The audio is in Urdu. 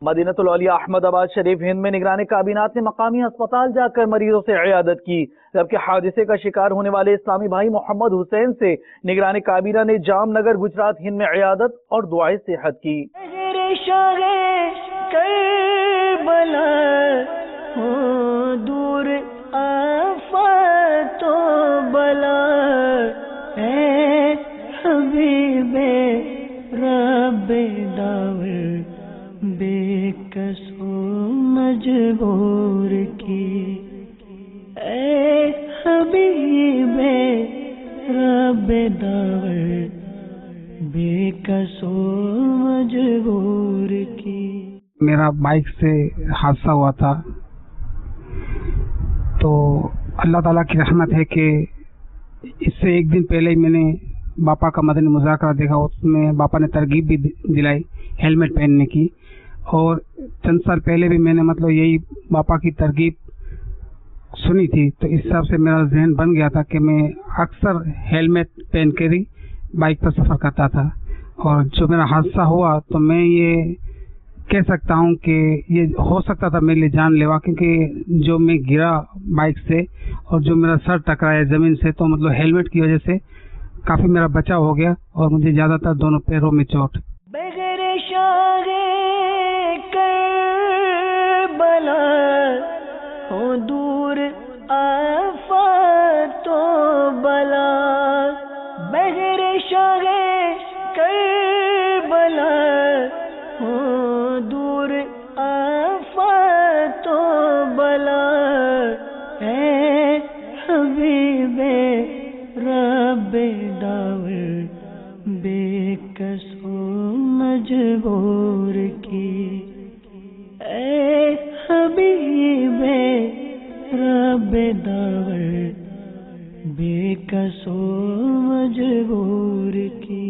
مدینۃ العلیہ احمد آباد شریف ہند میں نگران کابینات نے مقامی اسپتال جا کر مریضوں سے عیادت کی، جبکہ حادثے کا شکار ہونے والے اسلامی بھائی محمد حسین سے نگران کابینہ نے جام نگر گجرات ہند میں عیادت اور دعائے صحت کی۔ دور آفات و بلا اے حبیب رب داور بے کس و مجبور کی، اے حبیب رب داور بے کس و مجبور کی۔ میرا بائک سے حادثہ ہوا تھا، تو اللہ تعالیٰ کی رحمت ہے کہ اس سے ایک دن پہلے ہی میں نے باپا کا مدنی مذاکرہ دیکھا، اس میں باپا نے ترغیب بھی دلائی ہیلمٹ پہننے کی، اور چند سال پہلے بھی میں نے یہی باپا کی ترغیب سنی تھی، تو اس حساب سے میرا ذہن بن گیا تھا کہ میں اکثر ہیلمٹ پہن کے ہی بائک پر سفر کرتا تھا۔ اور جو میرا حادثہ ہوا تو میں یہ کہہ سکتا ہوں کہ یہ ہو سکتا تھا میرے لیے جان لیوا، کیونکہ جو میں گرا بائک سے اور جو میرا سر ٹکرایا زمین سے، تو ہیلمٹ کی وجہ سے کافی میرا بچاؤ ہو گیا، اور مجھے زیادہ تر دونوں پیروں میں چوٹ۔ بغیر شاہ کربلا ہو دور آفات و بلا، بغیر شاہ کربلا ہو دور آفات و بلا، اے حبیب رب داور بے کس و مجبور کی، اے حبیب رب داور بے کس و مجبور کی۔